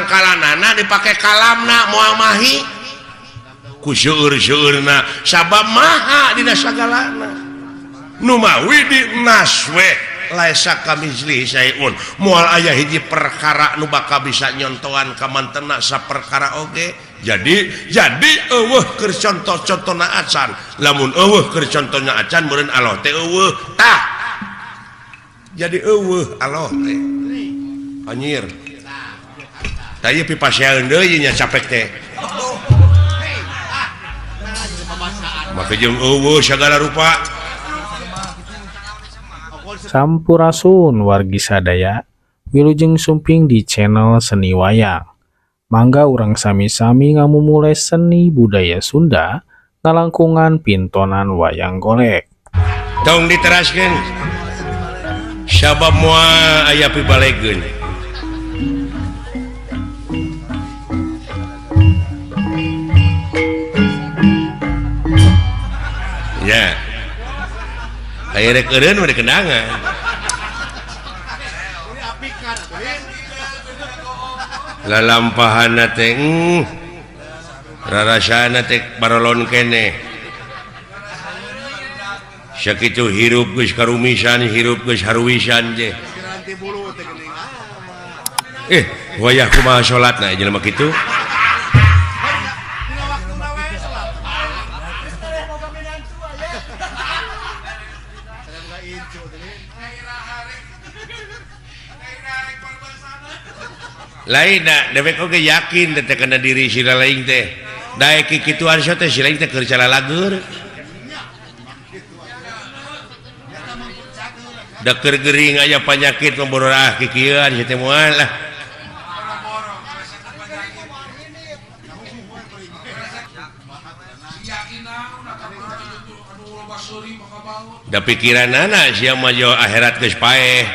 pangkalanana dipakai kalamna moal mahi ku seueur-seueurna sabab maha dina sagalana nu mawi di naswe laisa kamizli sayun moal aya hiji perkara nu bakal bisa nyontohan ka mantena saperkara oge jadi eueuh keur contoh-contohna acan lamun eueuh keur contohna acan meureun Allah teh eueuh tah jadi eueuh Allah teh anjir tah ieu pipasieun deui nya capek teh maka jeung eueuh sagala rupa Sampurasun wargi sadaya wilujeng sumping di channel Seni Wayang. Mangga urang sami-sami ngamumule seni budaya Sunda ngalangkungan pintonan wayang golek. Tong diteraskeun sabab moal aya pibalegeun ya aya rek eureun mah dikenangan lalampahanna teh rarasana teh barolon keneh sakitu hirup geus karumisan hirup geus haruwisan je wayah kumaha salatna jelema kitu lain dewek oge yakin teh kana diri sila lain teh daek kikituan sia teh sila teh keur calalagur da keur gering aya panyakit memborah kikieuan sia teh moal lah da pikiranana sia mah jo akhirat geus paeh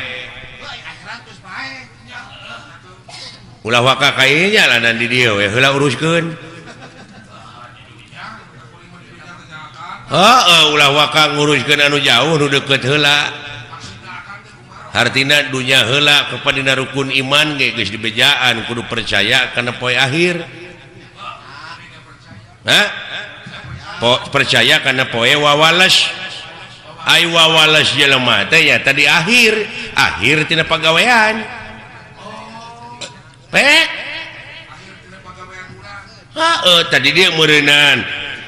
ulah waka kayaknya lah dan di dia we heula uruskeun ulah waka nguruskeun anu jauh nu deukeut heula hartina dunya heula kepadina rukun iman ge geus dibejaan kudu percaya kana poe akhir percaya kana poe wawalas ai wawalas jelema teh ya tadi akhir tina pagawean tadi dia meureunan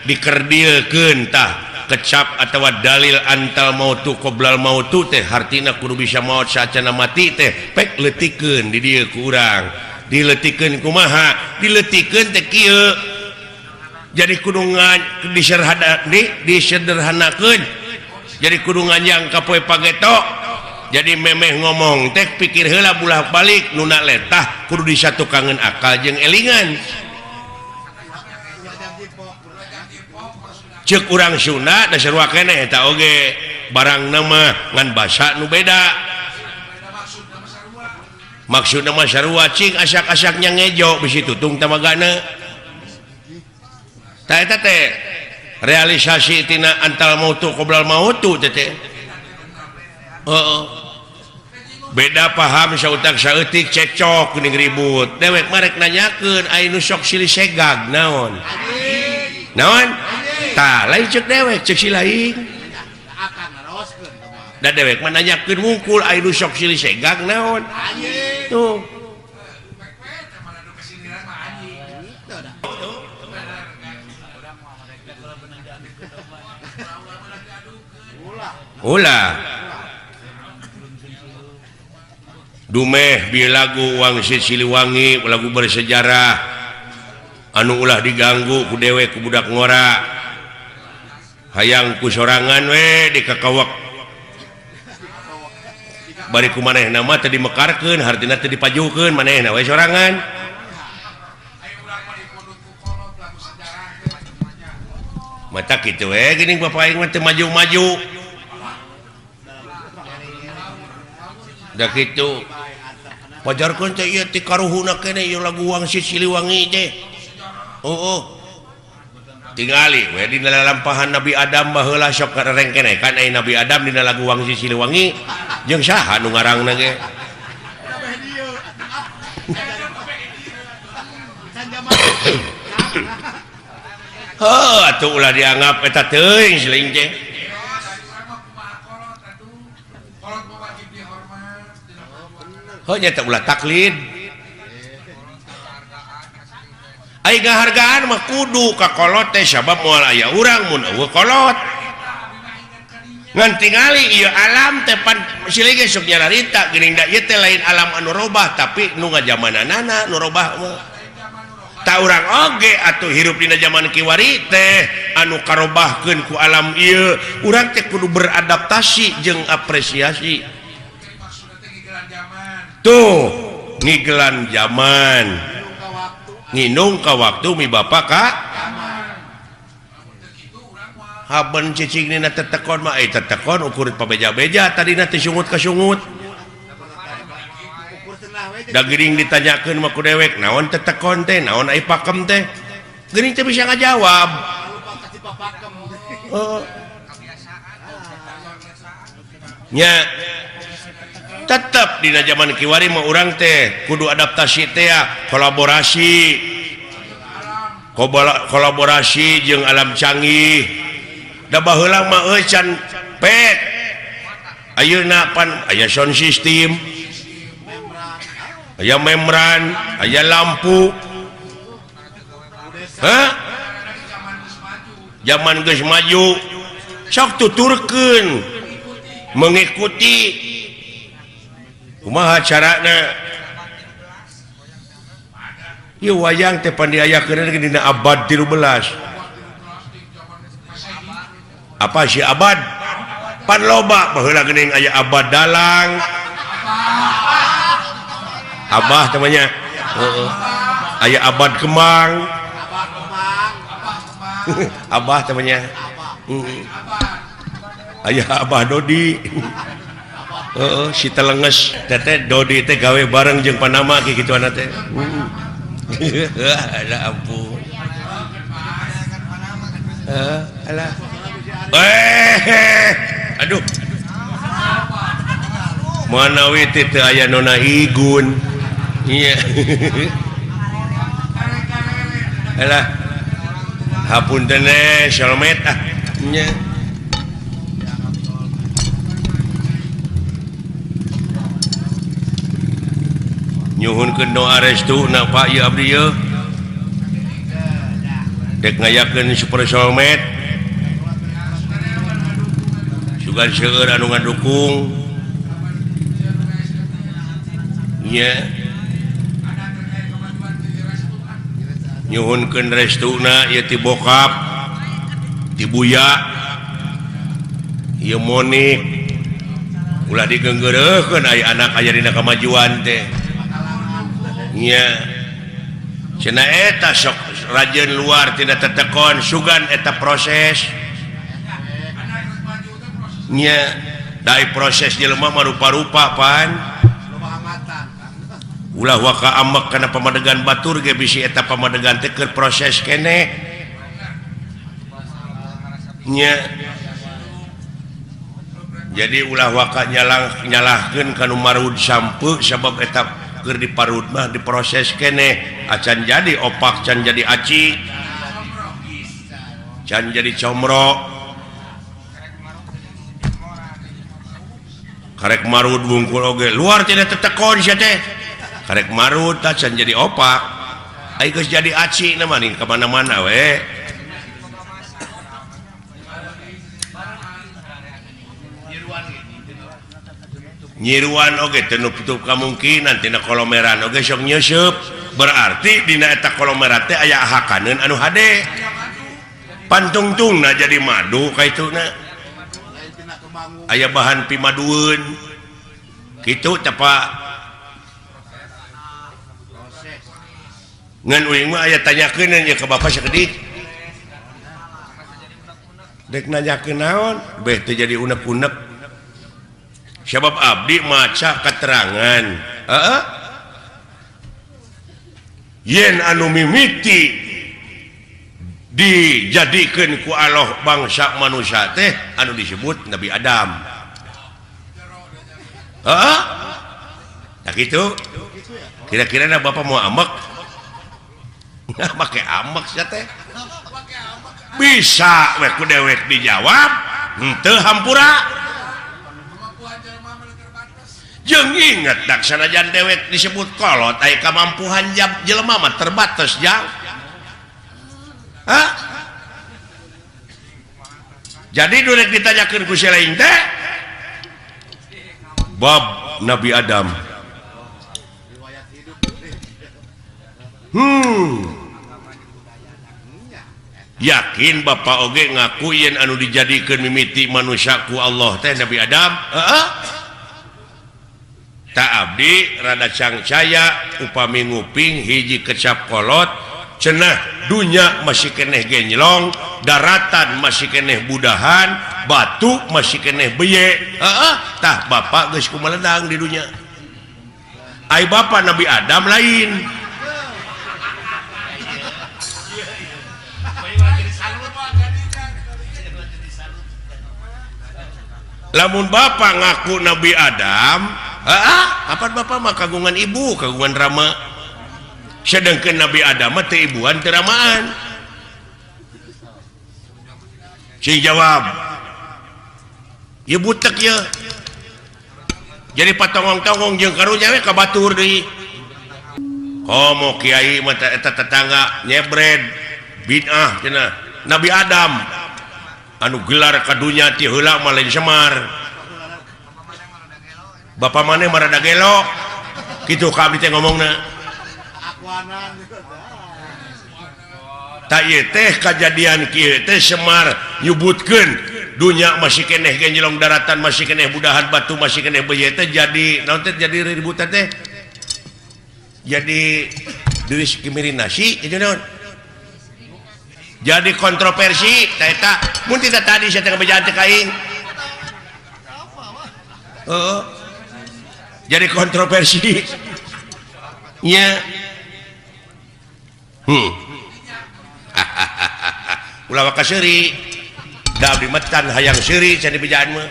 dikerdilkeun tah kecap atawa dalil antal mautu qoblal mautu teh hartina kudu bisa maot saacana mati teh pek leutikeun di dieu ku urang dileutikeun kumaha dileutikeun teh kieu jadi kudu disederhanakeun jadi kudu nganjang ka poe pageto jadi memeh ngomong teh pikir heula bulak-balik nuna letah kudu disatukangeun akal jeung elingan ceuk urang Sunda da sarua keneh eta oge barang nama ngan basa nu beda maksudna mah sarua cing asak-asaknya ngejo bisi tutung tamagana tah eta teh realisasi tina antal mautu qoblal mautu teh beda paham sautak saeutik cekcok geuning ribut dewek marek nanyakeun ai nu sok silih segag naon tah lain ceuk dewek ceuk si lain da dewek mah nanyakeun wungkul ai nu sok silih segag naon tuh ulah dumeh bieu lagu Wangsit Siliwangi lagu bersejarah anu ulah diganggu ku dewek ku budak ngora hayang ku sorangan we dikakawak bari ku manehna mah teh dimekarkeun hartina teh dipajukeun manehna we sorangan mata kitu we geuning bapak aing mah teu maju-maju da kitu pajarkeun teh ieu ti karuhuna keneh ieu lagu Wangsit Siliwangi teh tingali we dina lalampahan Nabi Adam baheula sok kareng keneh kan aya Nabi Adam dina lagu Wangsit Siliwangi jeung saha nu ngarangna ge atuh ulah dianggap eta teuing seling teh. Nya teh ulah taklid. Ai ngahargaan mah kudu ka kolot teh sabab moal aya urang mun eueuh kolot. Ngan tingali ieu alam teh pan silih ge sok nyararita geuning da ieu teh lain alam anu robah tapi nu ngajamananana nu robah mah. Ta urang oge atuh hirup dina zaman kiwari teh anu karobahkeun ku alam ieu urang teh kudu beradaptasi jeung apresiasi. Tuh ngigelan zaman nginung ka waktu mi bapak ka haben cicing nina tetekon mah tetekon ukur pabeja-beja tadina teh sungut ka sungut da geuning ditanyakeun mah ku dewek naon tetekon teh naon ai pakem teh geuning teh bisa ngajawab nya tetap di zaman kiwari mah urang teh kudu adaptasi teh kolaborasi jeung alam canggih da baheula mah can pet ayeuna pan aya sound system aya membran aya lampu zaman geus maju sok tuturkeun mengikuti kumaha carana ieu wayang teh pan diayakeun dina abad 13 apa si abad pan loba baheula geuning aya abad dalang abah namanya aya abad kemang abah namanya aya abah dodi si telenges teteh dodi teh gawe bareng jeung panama kitu ana teh ada ampun alah aduh manawi teh aya nona igun iya alah hapunten shalmet nya nyuhunkeun doa restu na Pak ieu abdi ieu dek ngayakeun super solmed sugan seueur anu ngadukung nya nyuhunkeun restuna ieu ti bokap ti buya ieu monik ulah digeunggeureukkeun aya anak aya dina kamajuan teh nya cenah eta sok rajeun luar tina tetekon sugan eta proses nya dai proses jelema mah rupa-rupa pan ulah waka amek kana pamadegan batur ge bisi eta pamadegan teh keur proses keneh nya jadi ulah waka nyalahkeun kanu marud sampeu sabab eta keur diparut mah diproses keneh acan jadi opak can jadi aci can jadi comro karek marut bungkul oge luar tidak tetekon sia teh karek marut can jadi opak ai geus jadi aci na mani ka mana-mana we nyiruan oge teu nutup kamungkinan tina kolomeran oge sok nyeusup berarti dina eta kolomeran teh aya ahakaneun anu hade pantungtungna jadi madu kaituna aya bahan pimadueun kitu teh Pak ngan uing mah aya tanyakeun nya ka Bapak sakedik dek nanyakeun naon beh teh jadi unek-unek sebab abdi maca keterangan yen anu mimiti dijadikeun ku Allah bangsa manusia teh anu disebut Nabi Adam nah gitu kira-kira Bapak mau amek pakai amak teh bisa ku dewek dijawab henteu hampura jeung inget dak sanajan dewek disebut kolot aya kamampuan jelema mah terbatas jang jadi durek ditanyakeun ku lain teh bab Nabi Adam yakin Bapak oge ngaku yen anu dijadikeun mimiti manusia ku Allah teh Nabi Adam tak abdi rada cangcaya upami nguping hiji kecap kolot cenah dunya masih keneh genjlong daratan masih keneh budahan batu masih keneh beye tah Bapak geus kumeledang di dunya ai Bapak Nabi Adam lain lamun Bapak ngaku Nabi Adam kapan Bapak mah kagungan ibu kagungan rama sedangkan Nabi Adam mah teu ibuan teu ramaan sing jawab ya butek ya jadi patongong-tongong jeung karunya we ka batur deui komo kiai mah eta tetangga nyebred bid'ah cenah Nabi Adam anu gelar kadunya ti heula mah lain Semar Bapak maneh marada gelo kitu ka abdi teh ngomongna tak ieu teh kajadian kieu teh Semar nyebutkeun dunya masih keneh genjlong daratan masih keneh budahan batu masih keneh beye teh jadi naon teh jadi ributan teh jadi deui kimirin nasi jadi naon jadi kontroversi eta mun tidak tadi saya teh ngabejaan teh kaing jadi kontroversi nya ulah waka seuri da abdi metan hayang seuri can dibejaan mah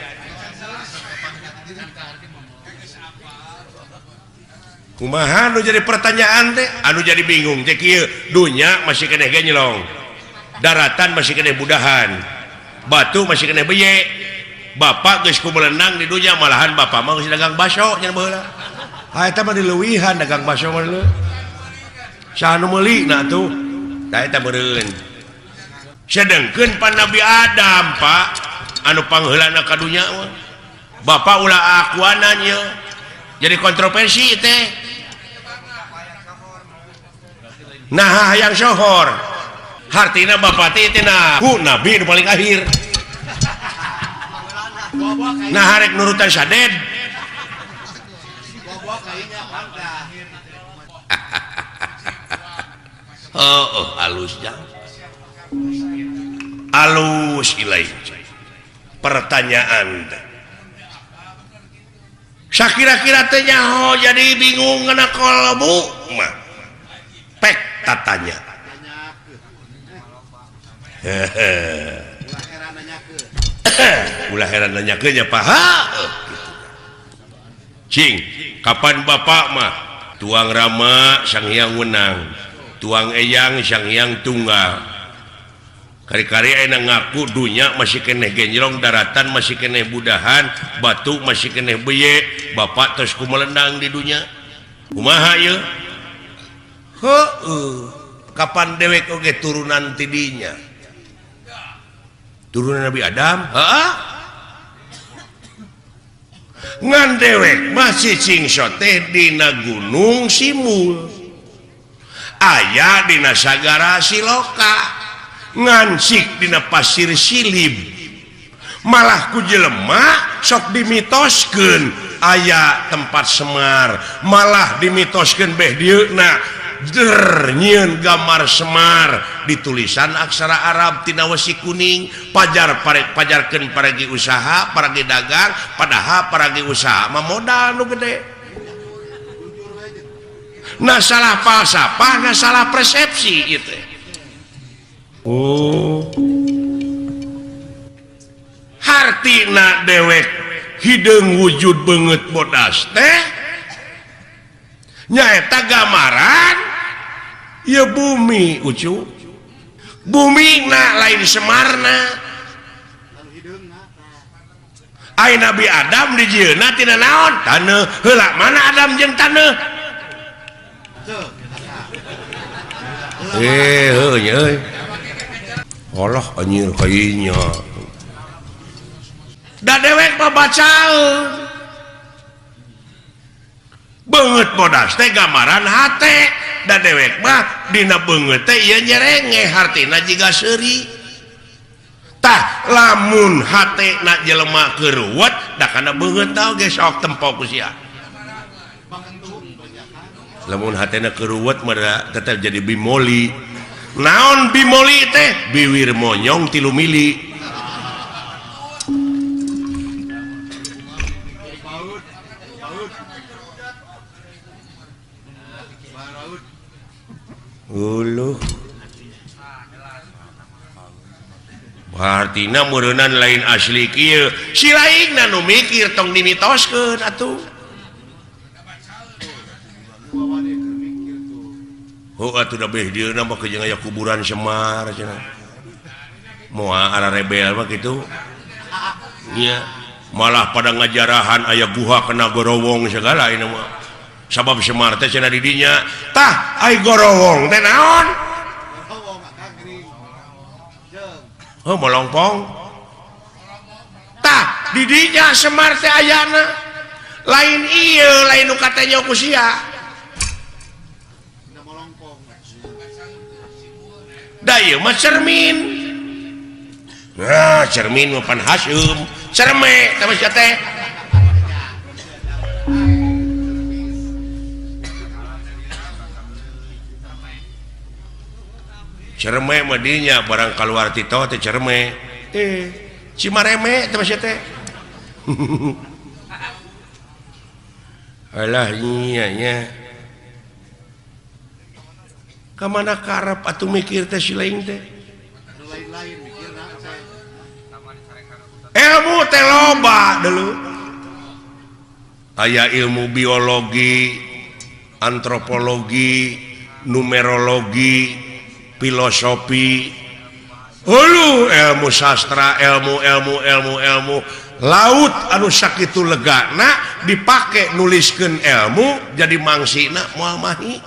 kumaha anu jadi pertanyaan teh anu jadi bingung teh kieu dunya masih keneh genjlong daratan masih keneh budahan batu masih keneh beye Bapak geus kumelenang di dunya malahan Bapak mah geus dagang baso nya baheula eta mah dileuwihan dagang baso mah leuh saha nu meuli na tuh da eta meureun sedengkeun pan Nabi Adam Pak anu pangheulana ka dunya mah Bapak ulah akuanan ye jadi kontroversi teh nah hayang sohor hartina Bapak teh tina nabi nu paling akhir nah harek nurutan saded halus jang halus ilai pertanyaan sakira-kira teh nyaho jadi bingung ngana kolbu mah pek tatanya ulah heran nanyakeun nya paha cing kapan Bapak mah tuang rama Sang Hyang Wenang tuang eyang Sang Hyang Tunggal kari-kari aya ngaku dunya masih keneh genjlong daratan masih keneh budahan batu masih keneh beye Bapak tos kumelendang di dunya kumaha ieu kapan dewek oge turunan ti dinya turunan Nabi Adam ngan dewek masih cingsot teh dina gunung Simul aya dina sagara Siloka ngansik dina pasir Silib malah ku jelema sok dimitoskeun aya tempat Semar malah dimitoskeun beh dieuna nyieun gambar Semar ditulisan aksara Arab tina wesi kuning pajarkeun paragi usaha paragi dagang padahal paragi usaha mah modal nu gede nah salah falsafah nah salah persepsi itu hartina dewek hideung wujud beungeut bodas teh nyaeta gambaran ya bumi ucu bumi lain Semarna ay Nabi Adam di jieuna tina naon taneuh heula mana Adam jeung taneuh heuh Allah anjir kayaknya da dewek mah bacaeun beungeut bodas teh gambaran hate da dewek mah dina beungeut teh ieu nyerenge hartina jiga seuri tah lamun hatena jelema keuruwet da kana beungeut tah oge sok tempo ku sia lamun hatena keuruwet mah tetep jadi bimoli naon bimoli teh biwir monyong 3 mili uluh artina meureunnan lain asli kieu si lainna nu mikir tong dimitoskeun atuh atuh da beh dieuna mah jeung aya kuburan Semar cenah moal ara rebel mah kitu nya malah pada ngajarahan aya guha kena gorowong segala ini mah sabab Semar teh cenah di dinya tah ai gorowong teh naon melongpong tah di dinya Semar teh ayana lain ieu lain nu katanya ku sia da ieu mah cermin nah cermin mah pan Hasyum cerme teh sia teh cerme madinya barang keluar tito teh cerme Cimareme teh masih teh alah nya kamana karep atuh mikir teh si lain teh ilmu teh loba dulu aya ilmu biologi antropologi numerologi filosofi ilmu sastra ilmu laut anu sakitu legana dipake nuliskeun ilmu jadi mangsina moal mahi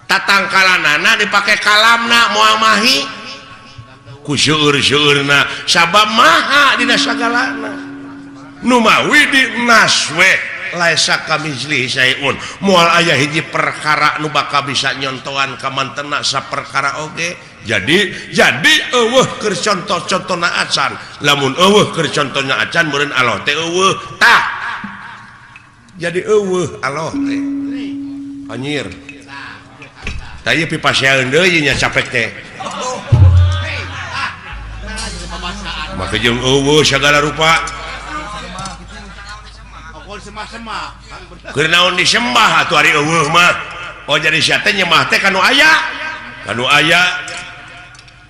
tatangkalanana dipake kalamna moal mahi ku seueur-seueurna sabab maha dina sagalana nu mawi di naswe laisa kamizli sayun moal aya hiji perkara nu bakal bisa nyontohan ka mantena saperkara oge jadi eueuh keur contoh-contohna acan lamun eueuh keur contohna acan meureun Allah teh eueuh tah jadi eueuh Allah teh anjir tah ieu pipaseaeun deui nya capek teh maka jeung eueuh sagala rupa keur naon disembah atuh ari eueuh mah oh jadi sia teh nyembah teh kanu aya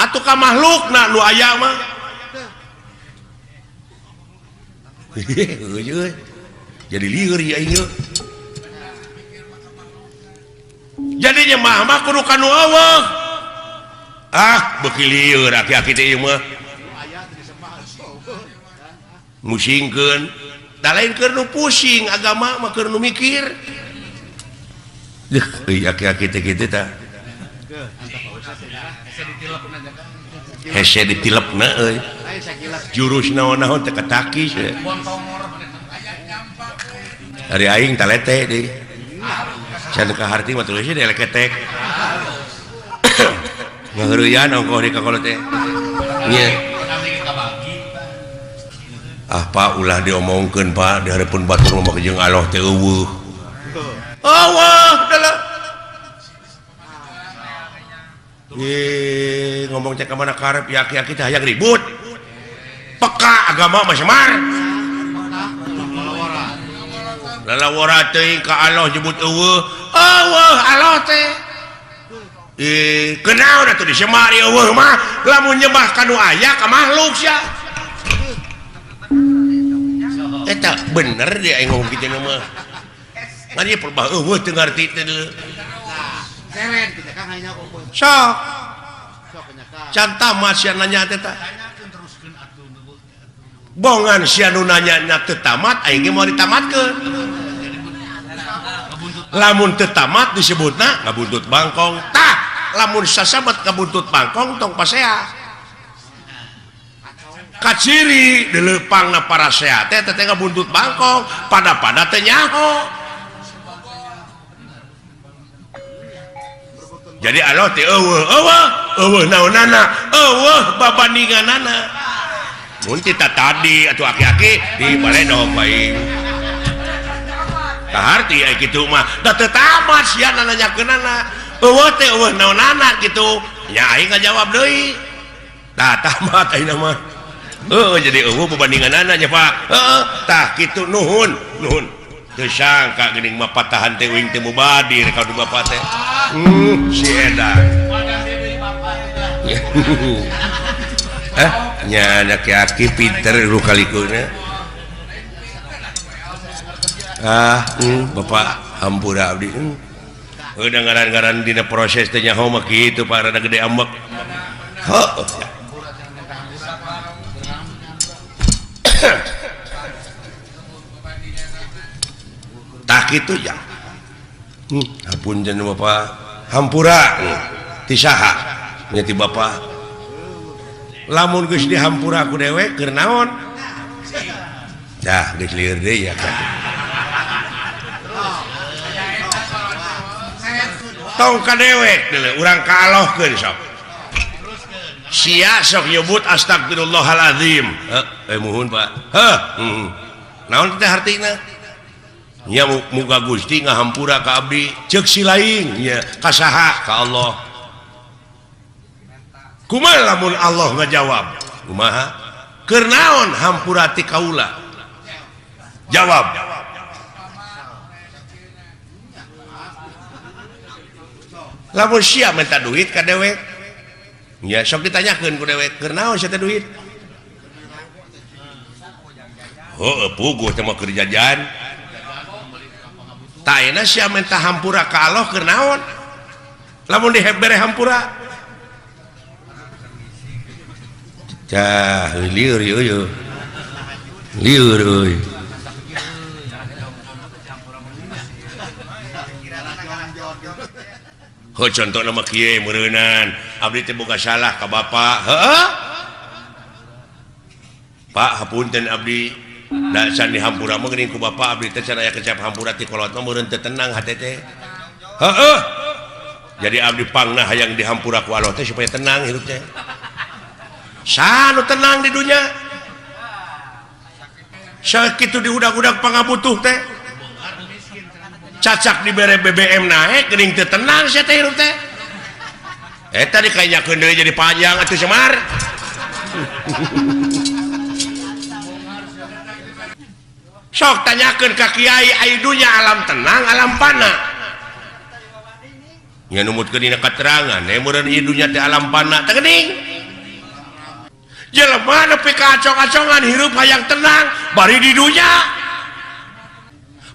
atuh ka makhlukna nu aya mah jadi lieur ya ieu jadi nyembah mah kudu kanu eueuh beuki lieur aki-aki teh ieu mah musingkeun da lain keur nu pusing agama mah keur nu mikir aki-aki teh kitu tah hese ditilepna euy jurus naon-naon teh katakis ari aing talete deui can ka harti mah tulisnya di leketek ngaheureuyaan ongkoh di kakolo teh nya Pak ulah diomongkeun Pak di hareupeun batur mah jeung Allah teh eueuh dalah ngomong cek ka mana karep yaki-yaki teh hayang ribut peka agama mah Semar lalawara teuing ka Allah nyebut eueuh Allah teh kenaon atuh di Semar eueuh mah lamun nyembah kanu aya ka makhluk sia eta bener dia ngomong kitu mah ngani perbah eueuh teu ngarti teh Seren kita kan hanya ukur. sok Sok penyakan. can tamat sia nanya teh tah bongan sia nu nanya teu tamat aing ge mau ditamatkeun lamun teu tamat disebutna ngabuntut bangkong tah lamun sasabat ngabuntut bangkong tong pasea kaciri dilepangna para sea teh teh ngabuntut bangkong pada teh nyaho jadi aloh teh eueuh naonana eueuh babandinganana mun kita tadi atuh aki-aki di baledog bae kaharti aya kitu mah da teu tamat sia nanyakeunana eueuh teh eueuh naonana kitu nya aing ngajawab deui tah tamat ayeuna mah jadi eueuh babandinganana nya Pak tah kitu nuhun teu sangka geuning mah patahan teh uing teh mubadir ka bapak teh si edan nya aki-aki pinter lu kalikuna bapak hampura abdi udah ngaran-ngaran dina proses teh nyaho mah kitu Pak rada gede ambek tak kitu ya hapunten bapak hampura ti saha nya ti bapak lamun geus dihampura ku dewek keur naon dah geus lieur deui ya kan tong ka dewek deuleu urang kaalohkeun sok sia sok nyebut astagfirullahalazim muhun Pak naon teh artina nya muga Gusti ngahampura ka abdi ceuk si laing nya ka saha ka Allah kumaha lamun Allah ngajawab kumaha keur naon hampura ti kaula jawab lamun sia minta duit ka dewek nya sok ditanyakeun ku dewek keur naon sia teh duit puguh teh mah keur jajan tah ayeuna sia minta hampura ka Allah keur naon lamun dibere hampura cah lieur ieu lieur euy contoh nama kieu meureunan abdi teh boga salah ka bapak Pak hapunten abdi da can dihampura mah geuning ku bapak abdi teh can aya kecap hampura ti kolot mah meureun teu tenang hate teh jadi abdi pangna hayang dihampura ku Allah teh supaya tenang hirup teh sanu tenang di dunia sakitu diudag-udag pangabutuh teh cacak dibere BBM naik geuning teu tenang sia teh hirup teh eta dikainyakeun deui jadi panjang atuh Semar sok tanyakeun ka kiai aya dunya alam tenang alam pana nya numutkeun dina katerangan meureun ieu dunya teh alam pana teh geuning jelema nepi ka acong-acongan hirup hayang tenang bari di dunya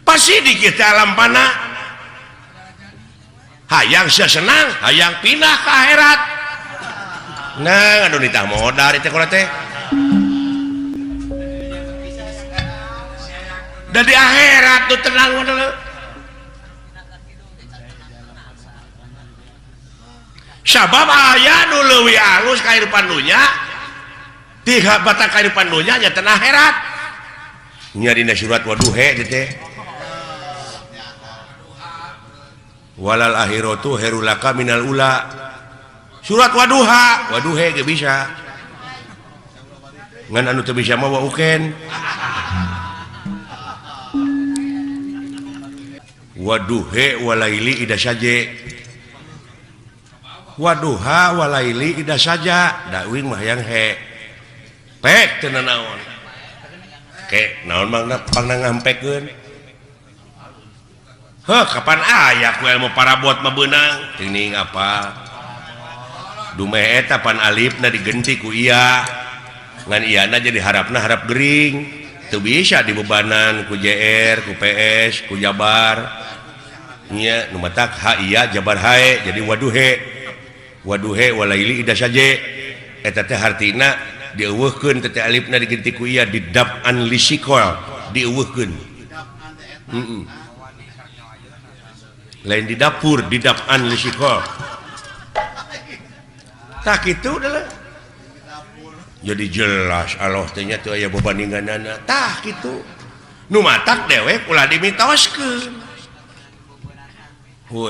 pasti di kita alam pana hayang sia senang hayang pindah ke akhirat nah anu nitah modal teh kola teh da di akhirat tuh tenang modal sabab aya nu leuwih alus kahirupan dunya tiga batak kahirupan dunya nya teh akhirat nya dina surat Waduha teh walal akhiratu herulaka minal ula surat Waduha ge bisa ngan anu teu bisa mah wauken Waduha walaili ida saja Waduha walaili ida saja da uing mah yang he pek teu naon ke naon mangna pangna ngampekeun kapan aya ku ilmu parabot mah beunang teuing apa dumeh eta pan alifna digenti ku iya ngan iyana jadi harapna harap gering itu bisa dibebanan ku JR ku PS ku Jabar nya nu matak iya Jabar hae jadi waduhe walaili ida saja eta teh hartina dieuweuhkeun teh alifna diganti ku iya di dab'an lisikol dieuweuhkeun lain di dapur di dab'an lisikol tak itu adalah jadi jelas Allah tanya tuh aya bebaninganana tah gitu nu matak dewek ulah dimitoskeun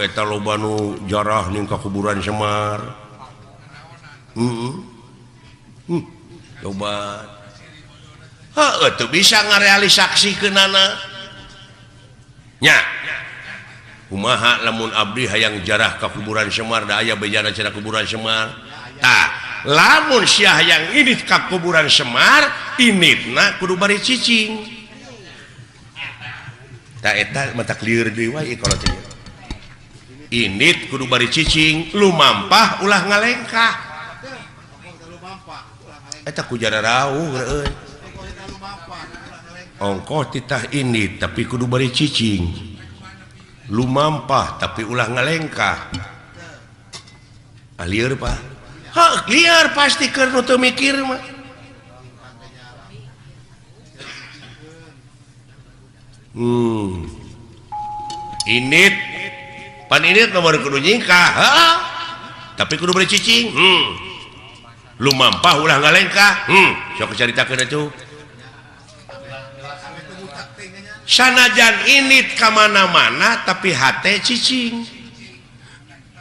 eta loba nu jarah ning ka kuburan Semar coba heuh tuh bisa ngarealisasikeunana nya kumaha lamun abdi hayang jarah ka kuburan Semar da aya bejana cenah kuburan Semar tah lamun sia hayang init ka kuburan Semar initna kudu bari cicing tah eta mata clear deui wae kalau teh init kudu bari cicing lumampah ulah ngalengkah eta ku jara rawuh euy ongkoh titah init tapi kudu bari cicing lumampah tapi ulah ngalengkah lieur Pak liar pasti keur nu teu mikir mah init pan init nomor kudu nyingkah tapi kudu beri cicing lumampah ulah ngalengkah sok caritakeun atuh sanajan init ka mana-mana tapi hate cicing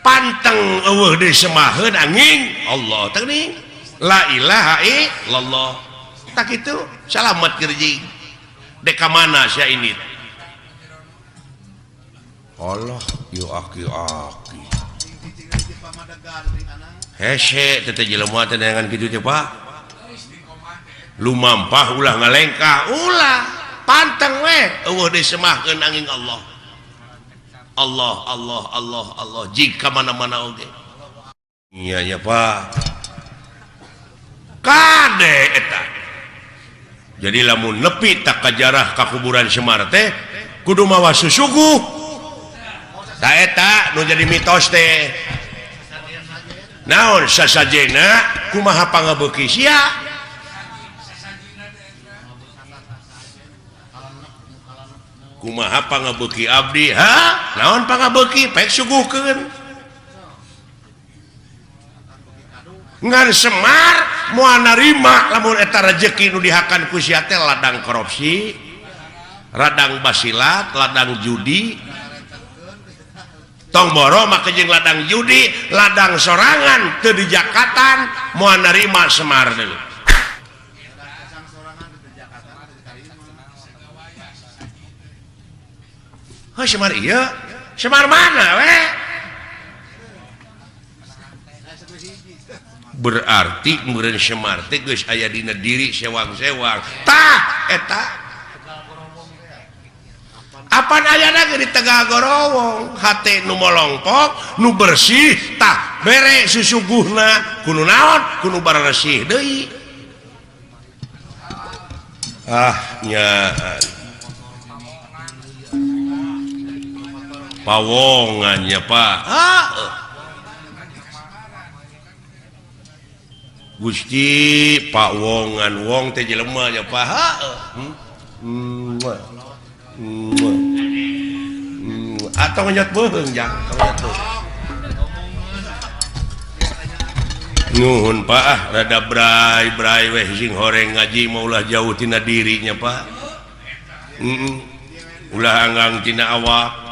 panteng eueuh deui semaheun angin Allah teuing la ilaha illallah tak kitu salamet kerjing dek ka mana sia init Allah yu aki-aki hese teh jelema teh dengan kitu teh Pak lumampah ulah ngalengkah ulah panteng we eueuh deui semaheun angin Allah Allah jika mana-mana oge iya ya Pak kade eta jadi lamun nepi tak kajarah ka kuburan Semar teh kudu mawa susuguh ta eta nu jadi mitos teh naon sasajena kumaha pangabeuki sia kumaha pangabeuki abdi naon pangabeuki pek suguhkeun ngan Semar moal narima lamun eta rezeki nu dihakan ku sia teh ladang korupsi ladang basilat ladang judi tong boro make jeung ladang judi ladang sorangan teu dijakatan moal narima Semar deui Semar iya Semar mana we berarti meureun Semar teh geus aya dina diri sewang-sewang tah eta apan ayana ge di Tegal Gorowong hate nu molongpok nu bersih tah bere susuguhna kudu naon kudu bararesih deui nyaan pawongannya Pak Gusti pawongan wong teh jelema nya Pak atau nganyot beung jang nuhun Pak rada brai weh sing horeng ngaji maulah jauh tina dirinya Pak ulah anggang tina awak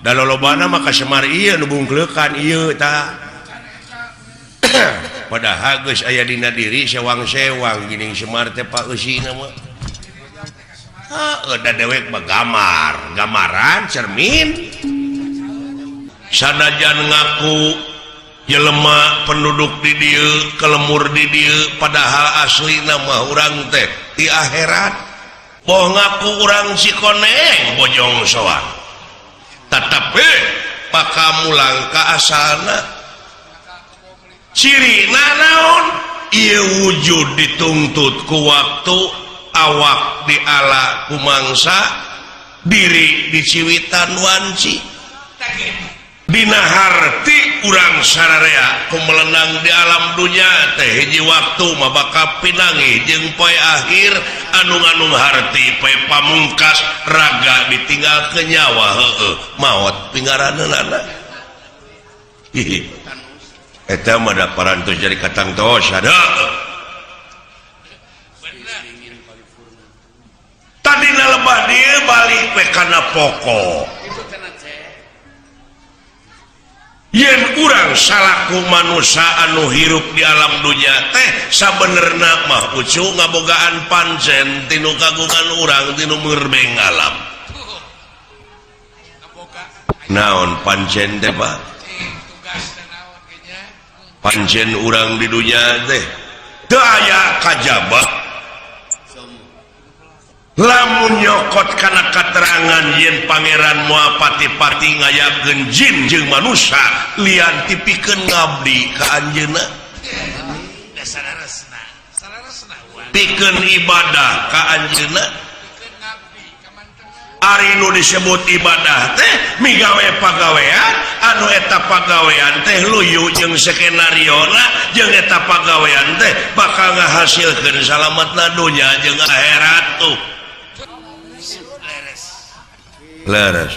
da lolobana maka Semar ieu nu bungkleukan ieu tah padahal geus aya dina diri sewang-sewang geuning Semar teh Pak eusina mah da dewek bagamar gamaran cermin sanajan ngaku jelema penduduk di dieu kelemur di dieu padahal aslina mah urang teh di akhirat poh ngaku urang Cikoneng bojong soang tetapi pakamulang ka asalna ciri naon ieu wujud dituntut ku waktu awak di ala kumangsa diri di Ciwitan Wanci dina harti urang sararea kumelenang di alam dunia teh hiji waktu mah bakal pinangi jeung poe akhir anu harti poe pamungkas raga ditinggal ke nyawa maut pingaraneunana eta mah da parantos jadi katang tos ada tadina lebah dieu balik we kana pokok yen urang salaku manusia anu hirup di alam dunia teh sabenerna mah ucu ngabogaan pancen tinu kagungan urang tinu merbeng alam naon pancen teh Pak pancen urang di dunia teh teu aya kajabah lamun nyokot kana katerangan yen pangeran moal pati-pati ngayakeun jin jeung manusia lian tipikeun ngabdi ka anjeunna pikeun ibadah ka anjeunna ari nu disebut ibadah teh migawe pagawean anu eta pagawean teh luyu jeung skenariona jeung eta pagawean teh bakal ngahasilkeun salametna dunya jeung akhirat tuh leres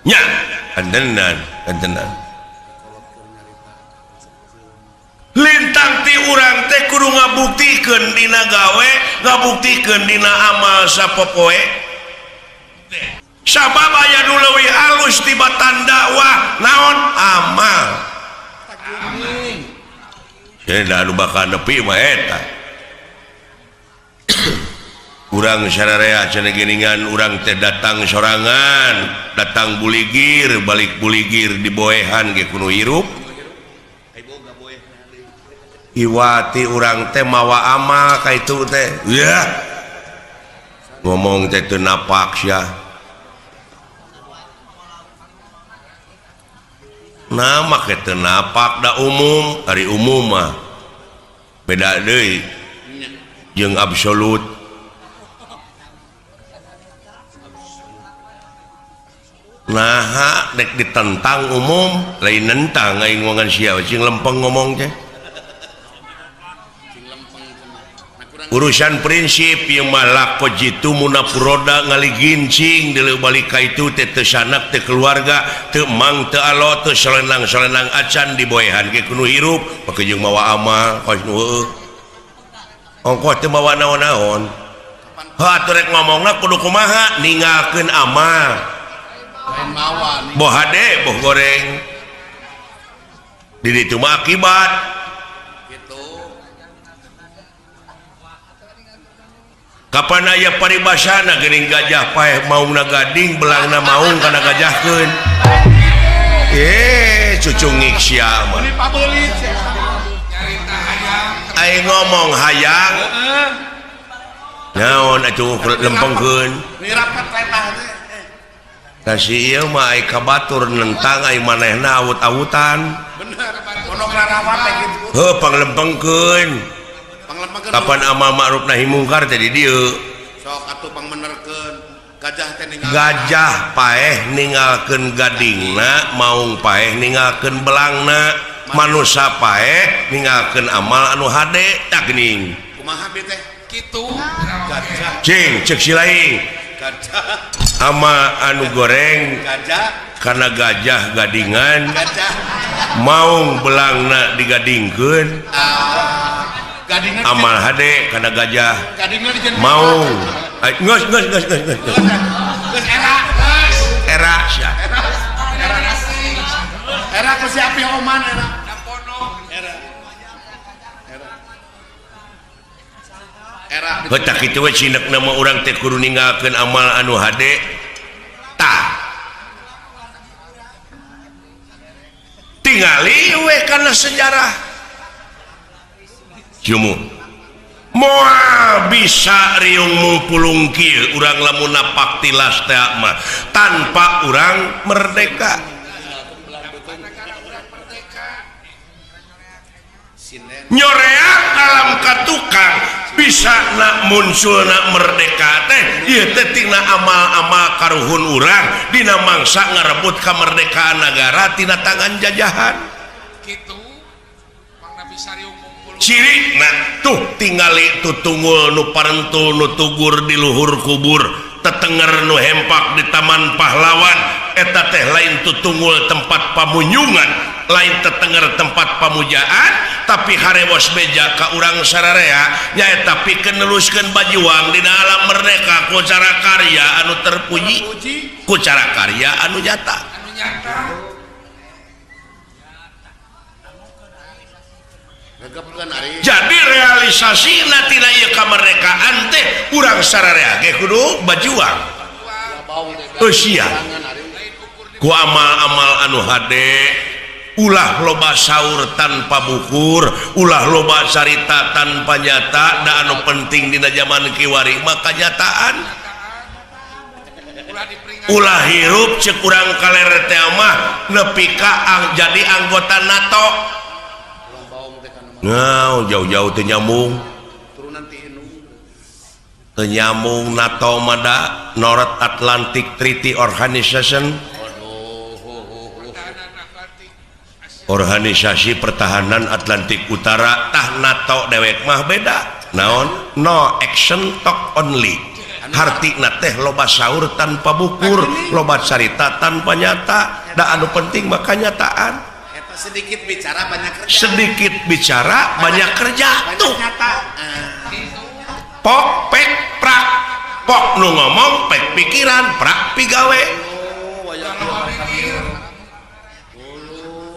nya antenan lintang ti urang teh kudu ngabuktikeun dina gawe ngabuktikeun dina amal sapopoe sabab aya nu leuwih alus tibatan dakwah naon amal cenah anu bakal nepi mah eta urang sararea cenah geuningan urang teh datang sorangan datang buligir balik buligir di boehan ge kudu hirup iwati urang teh mawa amal ka itu teh ya ngomong teh teu napak sia nama ke teu napak da umum ari umum mah beda deui jeung absolut nah dek ditentang umum lain nentang aing ngomongan sia cing lempeng ngomong teh urusan prinsip yang malak kojitu munapuroda ngaligincing deuleu balik ka itu teh teu sanak teh keluarga teu mang teu alo teu solenang acan di boehan ge kudu hirup make jeung mawa amal kos nu heueuh ongkos teu mawa naon-naon ha atuh rek ngomongna kudu kumaha ninggalkeun amal boh hade boh goreng di ditu mah akibat kapan aya paribasana geuning gajah paeh maungna gading belangna maung kana gajahkeun cucu ngik sia mah ai ngomong hayang naon atuh lempengkeun kasih ieu mah ai kabatur nentang ai manehna awut-awutan bener pondok rarawat teh kitu heuh panglempengkeun kapan amal ma'ruf nahi mungkar teh di dieu sok atuh pangmenerkeun gajah teh ninggal gajah paeh ninggalkeun gadingna maung paeh ninggalkeun belangna manusia paeh ninggalkeun amal anu hade tak geuning kumaha bi teh kitu gajah cing ceuk silaing gajah ama anu goreng gajah karena gajah gadingan gajah maung belangna digadingkeun amal hade karena gajah maung geus era ku siapa yang oman era betak itu we cinek nama urang teh kudu ninggalkeun amal anu hade tah tingali we kana sejarah jumu moal bisa riung mungpulung kieu urang lamun napak tilas teh mah tanpa urang merdeka nyoreang alam katukang bisa nak muncul nak merdeka teh ieu teh tina amal-amal karuhun urang dina mangsa ngarebut kamerdekaan negara tina tangan jajahan gitu mangna bisa ngumpul cirina tuh tingali tutunggul nu parentul nu tugur di luhur kubur tetenger nu hempak di taman pahlawan eta teh lain tutunggul tempat pamunyungan lain tetenger tempat pamujaan tapi harewos beja ka urang sararea nyaeta pikeun neluskeun bajuang dina alam merdeka ku cara karya anu terpuji ku cara karya anu nyata jadi realisasi tina ieu kamerdekaan teh urang sararea ge kudu bajuang sia ku amal-amal anu hade ulah loba saur tanpa bukur ulah loba carita tanpa nyata da anu penting dina zaman kiwari maka nyataan ulah hirup cek urang kaler teh mah nepi ka jadi anggota NATO ngau jauh-jauh teu nyambung teu nyambung NATO mada North Atlantic Treaty Organization Organisasi Pertahanan Atlantik Utara tah NATO dewek mah beda naon no action talk only hartina teh loba saur tanpa bukur loba carita tanpa nyata da anu penting maka nyataan sedikit bicara banyak kerja sedikit bicara banyak kerja tuh pok pek prak pok nu ngomong pek pikiran prak pigawe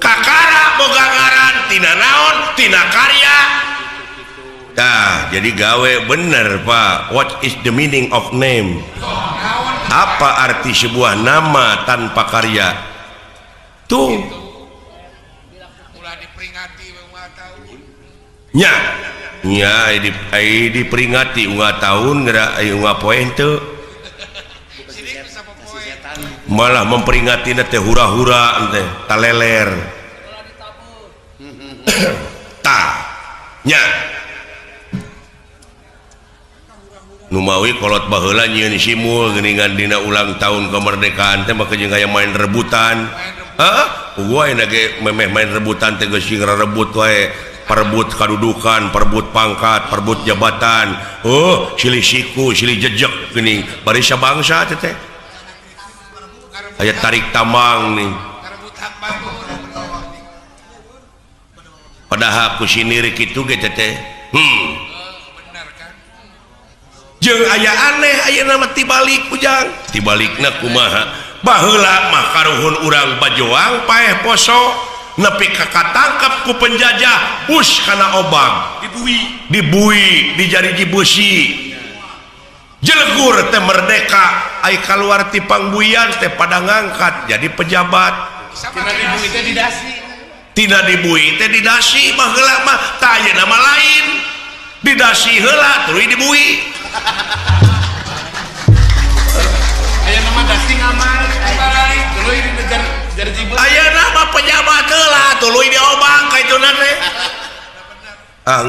kakara boga ngaran tina naon tina karya dah jadi gawe bener Pak. What is the meaning of name? Apa arti sebuah nama tanpa karya tuh nya diperingati unggah tahun gerak unggah poin tuh malah memperingati teh hura-hura teh taleler nya numawi kolot baheula nyieun simul geuningan dina ulang tahun kemerdekaan teh maka jeung aya main rebutan gua aya ge memeh main rebutan teh geus rebut wae perebut kedudukan perebut pangkat perebut jabatan silih siku silih jejeg geuning bari sabangsa teh aya tarik tambang nih padahal ku sinir kitu ge teh jeung aya aneh aya nama tibalik ujang tibalikna kumaha baheula mah karuhun urang bajoang paeh poso nepi ka katangkep ku penjajah bus kana obang dibui dijariji besi jelegur teh merdeka ai kaluar ti pangbuian teh pada ngangkat jadi pejabat tina dibui teh didasi mah heula mah tah aya nama lain didasi heula tuluy dibui aya nama dasi ngamal tuluy dinejar jarji aya nama pejabat heula tuluy diobang ka ituna teh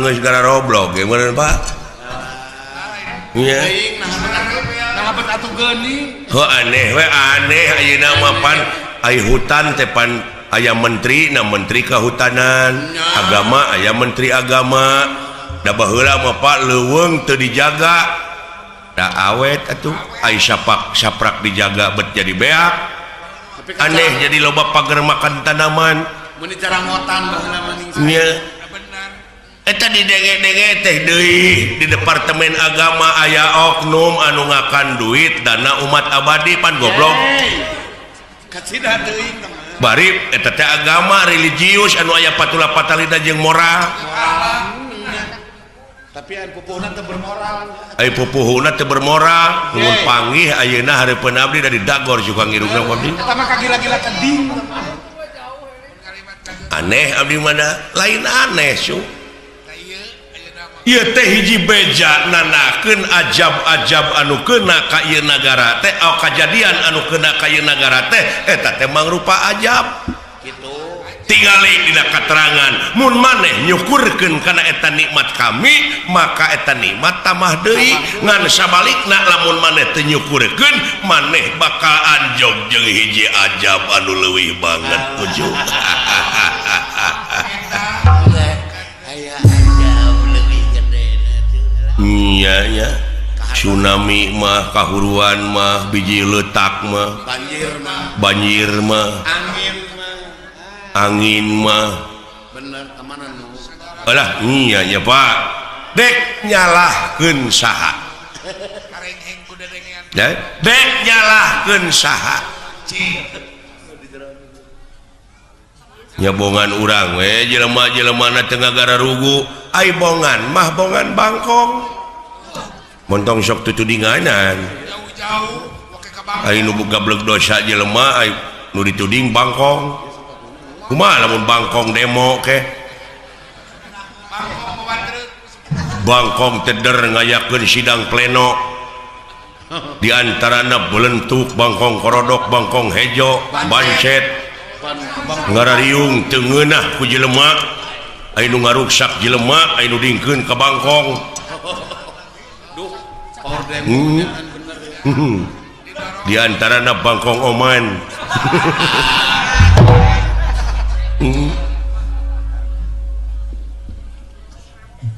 geus gara roblog ge meureun Pak nya nah bet atuh geuning aneh we aneh ayeuna mah pan ai hutan teh pan aya menteri na menteri kehutanan agama aya menteri agama da baheula mah Pak leuweung teu dijaga da awet atuh ai saprak dijaga bet jadi beak aneh jadi loba pager makan tanaman mun cara ngotan baheula mending nya eta di denge-denge teh deui di departemen agama aya oknum anu ngakan duit dana umat abadi pan goblok kacida deui bari eta teh agama religius anu aya patula patalina jeung moral tapi anu pupuhna teu bermoral ai pupuhna teu bermoral mun panggih ayeuna hareupeun abdi dari dagor juga ngirungna abdi eta mah kagila-gila keding aneh abdi mana lain aneh su ieu teh hiji beja nanakeun ajab-ajab anu keuna ka ieu nagara teh kajadian anu keuna ka ieu nagara teh eta teh mangrupa ajab gitu tinggali dina katerangan mun maneh nyukurkeun kana eta nikmat kami maka eta nikmat tamah deui ngan sabalikna lamun maneh teu nyukurkeun maneh bakal anjog jeung hiji ajab anu leuwih banget ujug iya nya tsunami mah kahuruan mah biji letak mah banjir mah angin mah bener kemana nu alah iya ya Pak dek nyalahkeun saha Karengheng ku dedengean. dek nyalahkeun saha nyabongan urang we jelema-jelemana teu ngagara rugu ai bongan mah bongan bangkong montong sok tutudinganan Jauh-jauh oke ka Bang. ai nu gablek dosa jelema ai nu dituding bangkong kumaha lamun bangkong demo ke Bangkong mawandreut. bangkong teder ngayakeun sidang pleno di antarana belentuk bangkong korodok bangkong hejo bancet ngarariung teu ngeunah ku jelema aya nu ngaruksak jelema aya nu dingkeun ka bangkong di antarana bangkong oman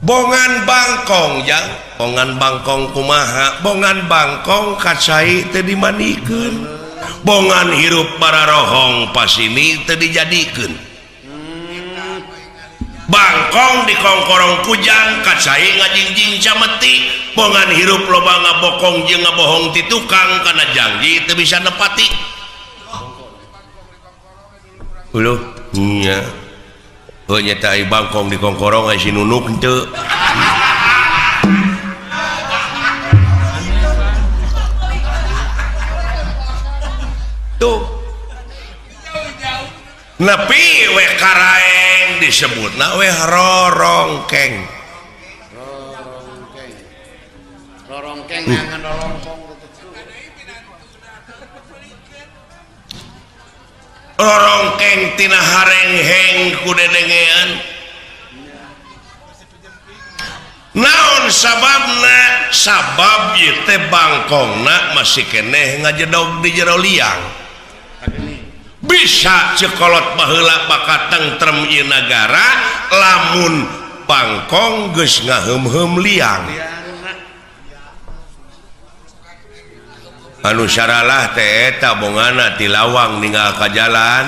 bongan bangkong jang bongan bangkong kumaha bongan bangkong kacai teu dimanikeun bongan hirup pararohong pasini teu dijadikeun bangkong di kongkorong kujang kacai ngajingjing cameti bongan hirup loba ngabokong jeung ngabohong ti tukang kana janji teu bisa nepati uluh nya oh nyata ai bangkong di kongkorong ai si nunuk henteu tuh nepi we karaeng disebutna we rorongkeng ngangan rorongkong rorongkeng tina harengheng ku dedengean naon sababna sabab ieu teh bangkongna masih keneh ngajedog di jero liang bisa cekolot baheula bakal tentrem ieu nagara lamun bangkong geus ngaheum-heum liang anu syaralah teh eta bongana ti lawang ninggal ka jalan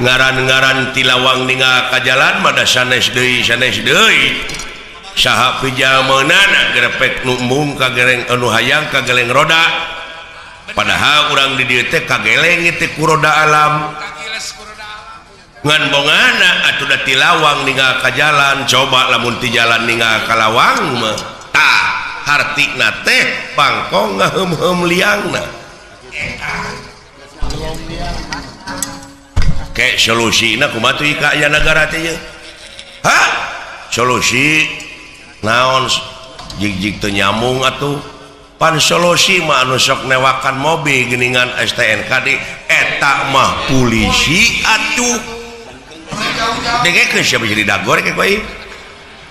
ngaran-ngaran ti lawang ninggal ka jalan mada sanes deui saha pijameunana grepek nu embung ka geleng anu hayang ka geleng roda padahal urang di dieu teh kageleng teh ku roda alam Kagiles kuroda alam. ngan bongana atuh da ti lawang ninggal ka jalan coba lamun ti jalan ninggal ka lawang mah tah hartina teh bangkong ngaheum-heum liangna ke solusina kumaha teh ka aya nagara teh ye ha solusi naon jig-jig teu nyambung atuh pan solusi mah anu sok newakan mobil geuningan STNK di eta mah polisi atuh dege siapa jadi dagor ke koi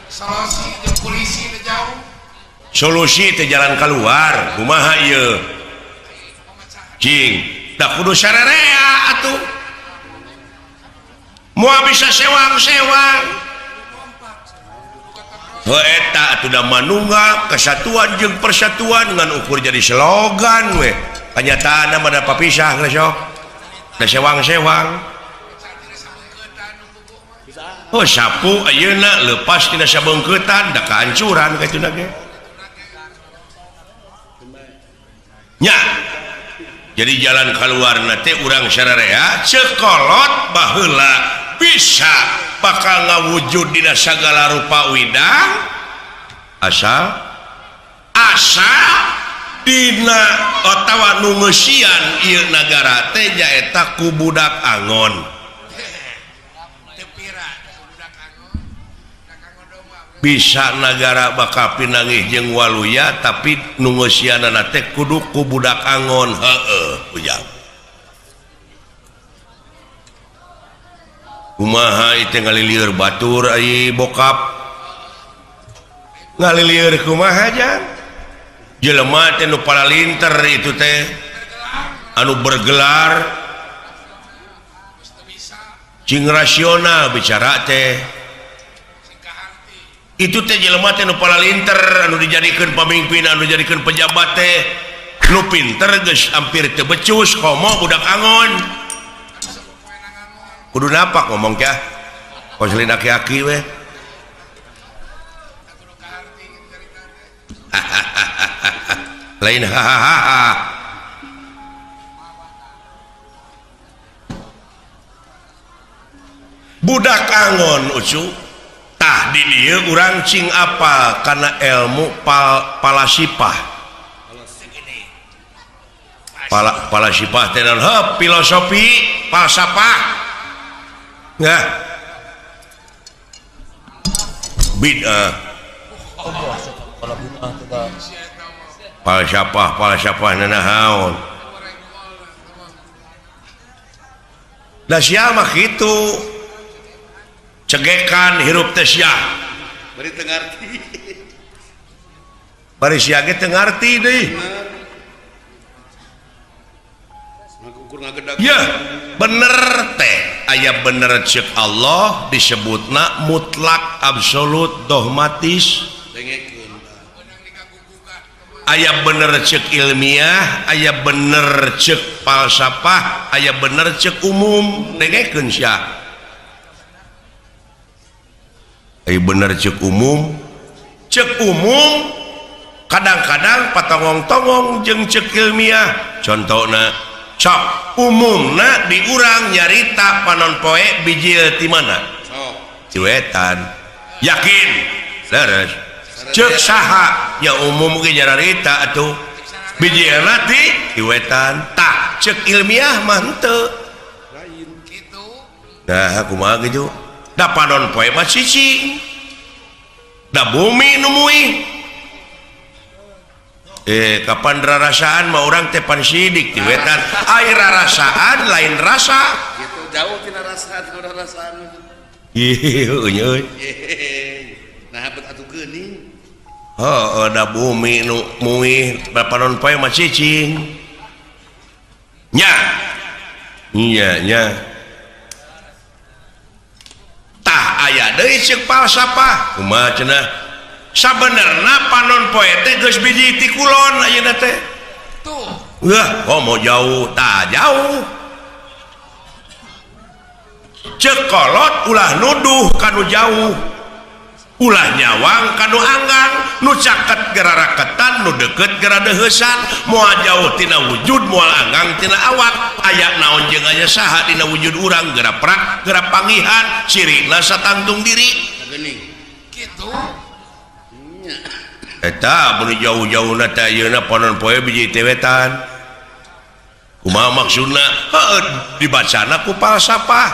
Solusi jeung polisi teh jauh. solusi teh jalan keluar kumaha ieu cing da kudu sararea atuh moal bisa sewang-sewang eta atuh da manunggal kesatuan jeung persatuan ngan ukur jadi slogan we kanyataanna mah da papisah geus sok da sewang-sewang oh sapu ayeuna leupas tina sabeungkeutan da kahancuran kitu ge nya jadi jalan keluar nate urang sararea cekolot baheula bisa bakal ngawujud dina sagala rupa widang asal dina otawa nu ngeusian ieu nagara teh nyaeta ku budak angon Teu pira budak angon. Budak angon domba. bisa nagara bakal pinangih jeung waluya tapi nu ngeusianana teh kudu ku budak angon heueuh ujang kumaha teh ngalilir batur ai bokap ngalilir kumaha jang jelema teh nu palalinter itu teh anu bergelar cing rasional bicara teh itu teh jelema teh nu palalinter anu dijadikeun pamimpin anu dijadikeun pejabat teh nu pinter geus hampir teu becus komo budak angon kudu napak ngomong teh koslin aki-aki we lain hahaha budak angon ucu tah di dieu urang cing apal kana ilmu palasipah palasipah teh naon filosofi falsafah ya bid'ah falsafah nanahaun da sia mah kitu cegekan hirup teh sia bari teu ngarti bari sia ge teu ngarti deui ngukur ngagedag ya bener teh aya bener ceuk Allah disebutna mutlak absolut dogmatis dengekeun aya bener ceuk ilmiah aya bener ceuk falsafah aya bener ceuk umum dengekeun sia aya bener ceuk umum kadang-kadang patongong-tongong jeung ceuk ilmiah contohna sok umumna di urang nyarita panon poe bijil ti mana ciwetan yakin leres ceuk saha nya umum ge nyarita atuh bijilna ti ciwetan tah ceuk ilmiah mah henteu Gitu. nah kumaha gitu da panon poe mah cicing da bumi nu muih kapan rarasaan mah urang teh pan sidik ti wetan air rarasaan lain rasa gitu jauh tina rasaan ieu euy nah bet atuh geuning heuh da bumi nu muih da panon poe mah cicing nya nya tah aya deui ceuk falsafah kumaha cenah sabenerna panon poe teh geus biji ti kulon ayeuna teh Tuh. mau jauh tah jauh ceuk kolot ulah nuduh kanu jauh ulah nyawang kanu anggan nu caket gara raketan nu deket gara deheusan moal jauh tina wujud moal anggang tina awak aya naon jeung aya saha dina wujud urang gara prak gara pangihan cirina satangtung diri geuning Gitu. eta mun jauh-jauhna teh ayeuna panon poe biji tewetan kumaha maksudna heuh dibacana ku falsafah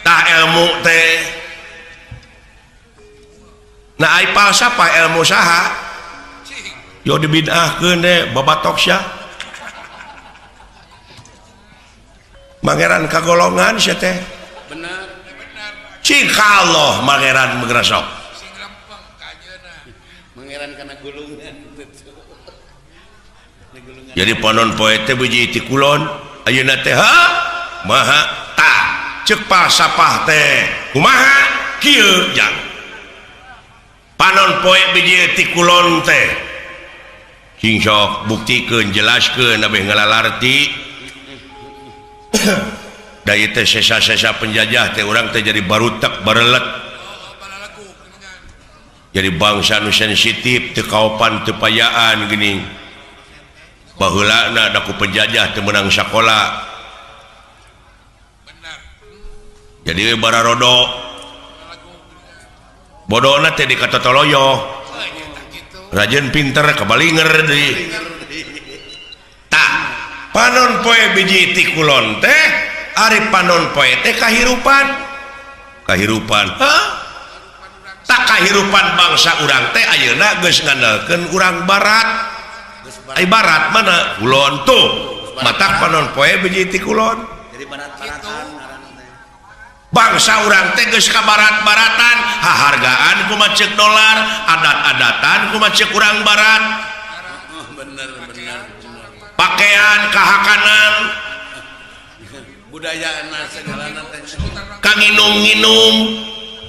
tah ilmu teh nah ai falsafah ilmu saha yo dibid'ahkeun teh babatok sia mangeran kagolongan sia teh bener cing Allah mangeran megrasok Sing lempeng ka ayeuna. mengeran kana gulungan jadi panon poe teh biji ti kulon ayeuna teh ha maha tah ceuk falsafah teh kumaha kieu jang panon poe biji ti kulon teh cing sok buktikeun jelaskeun abeh ngalalarti da ieu teh sesa-sesa penjajah teh urang teh jadi barutek barelet Balalagu dengan jadi bangsa nu sensitif teu kaopan teu payaan geuning baheulana da ku penjajah teu meunang sakola benar. jadi we bararodo bodona teh dikatotoloyo Eta gitu. rajeun pinter kabalinger deui tah panon poe biji ti kulon teh ari panon poe teh kahirupan hah tak kahirupan bangsa urang teh ayeuna geus ngandalkeun urang barat ai barat mana kulon tuh matak panon poe biji ti kulon jadi barat-baratan ngaranna teh bangsa orang teges ka barat-baratan hargaan kumaha ceuk dolar adat-adatan kumaha ceuk urang barat bener pakaian kahakanan budaya segalana teh kanginum-nginum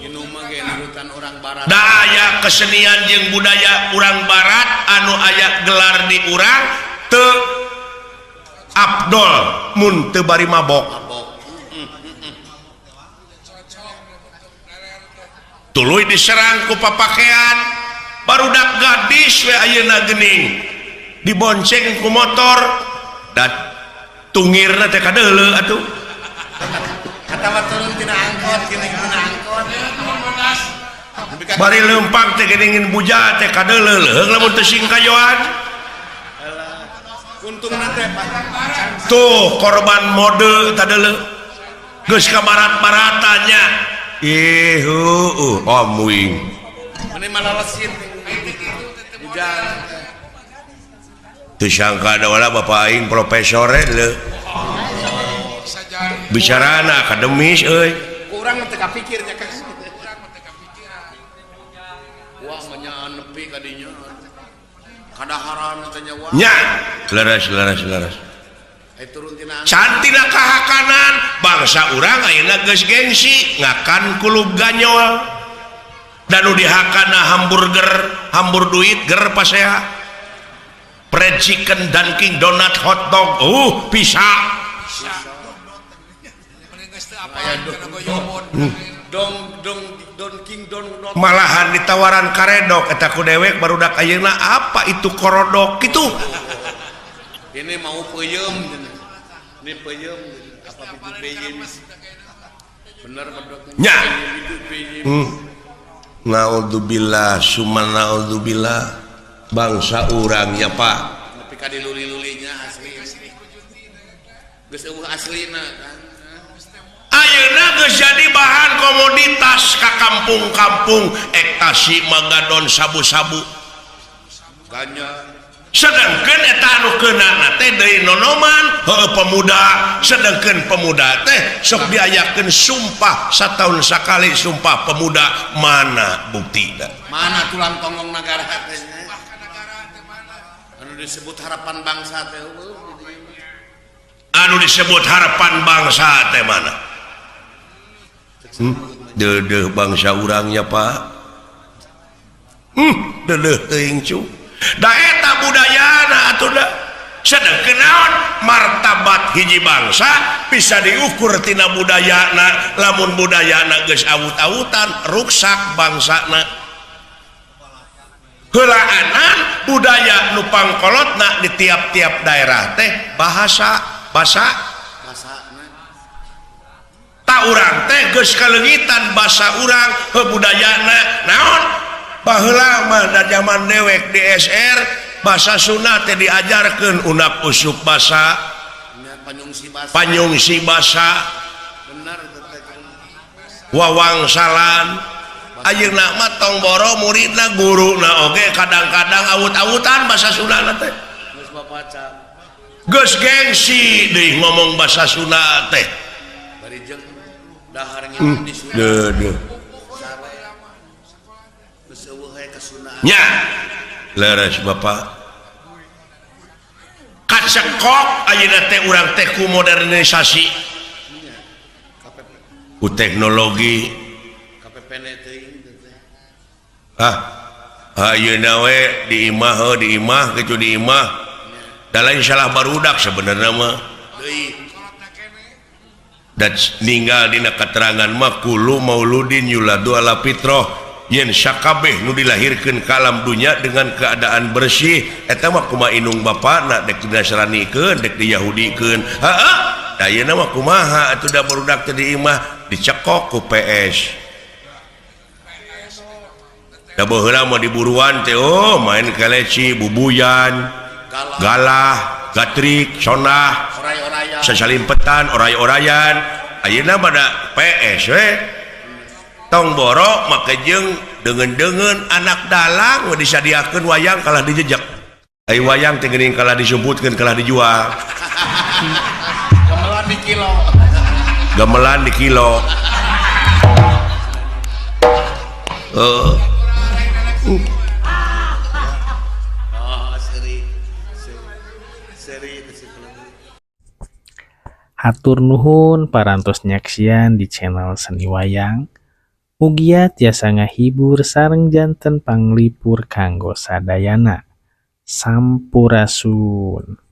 minum mah ge nurutan orang barat daya kesenian jeung budaya urang barat anu aya gelar di urang teu abdol mun teu bari mabok tuluy diserang ku papakean barudak gadis we ayeuna geuning dibonceng ku motor dan tungirna teh kadeuleu atuh kata mah turun tina angkot geuning tina angkot bari leumpang teh geuning buja teh kadeuleu leuheung lamun teu sing kayoan untungna teh tuh korban mode tadeuleu geus ka barat-baratannya om wing meni malalesin di jalan teu sangka ada wala bapak aing profesor le bicarana akademis euy urang teu kapikirnya kan wah menyaan nepi ka dinya kadaharan teh nyawa nya leres ai turun tina cantina kahakanan bangsa urang ayeuna geus gengsi ngakan kulub ganyol dan nu dihakana hambur duit ger pasea fried chicken Dunkin donut hotdog bisa malahan ditawaran karedok eta ku dewek barudak ayeuna apa itu korodok gitu ini mau peuyeum ini peuyeum apa itu peuyeum bener nya naudzubillah summa naudzubillah bangsa urang ya Pak tapi ka diluli-lulinya asli geus eueuh aslina kan ayeuna geus jadi bahan komoditas ka kampung-kampung ekstasi magadon sabu-sabu ganja sedangkan eta anu keunana teh deui nonoman heueuh pemuda sedangkan pemuda teh sok diayakeun sumpah sataun sakali sumpah pemuda mana buktina mana tulang tonggong nagara teh anu disebut harapan bangsa teh anu disebut harapan bangsa teh mana deudeuh bangsa urangnya Pak deudeuh teuing cu da eta budayana atuh da sedangkeun naon martabat hiji bangsa bisa diukur tina budayana lamun budayana geus awut-awutan ruksak bangsana heulaanan budaya nu pangkolotna di tiap-tiap daerah teh bahasa ta urang teh geus kaleungitan basa urang budayana naon baheula mah da zaman dewek di SR basa Sunda teh diajarkeun unak usuk basa panyungsi basa bener wawangsalan ayeuna mah tong boro muridna guruna oge kadang-kadang awut-awutan basa Sunda teh geus bapaca geus gengsi deui ngomong basa Sunda teh bari jeung dahar ngitung di Sunda nya leres Bapak kacekok ayeuna teh urang teh ku modernisasi ku teknologi KPPN teuing ayeuna we di imah kitu di imah da lain salah barudak sebenarnya mah deui dan ninggal dina keterangan mah kulu mauludin yuladu ala fitrah yen sakabeh nu dilahirkeun ka alam dunya dengan keadaan bersih eta mah kumaha inung bapana dek dinasranikeun dek diyahudikeun da ayeuna mah kumaha atuh da barudak teh di imah dicekok ku PS da baheula mah diburuan teh main keleci bubuyan galah gatrik sonah sasalimpetan oray-orayan ayeuna mah da PS we tong borok make jeung dengan anak dalang disadiakeun wayang kalah dijejak ai wayang teh geuning kalah disumputkeun kalah dijual gamelan di kilo Oh, Oh, seri itu sih kalau gitu. Hatur nuhun parantos nyaksian di channel Seni Wayang. Mugia tiasa ngahibur sareng janten panglipur kanggo sadayana. Sampurasun.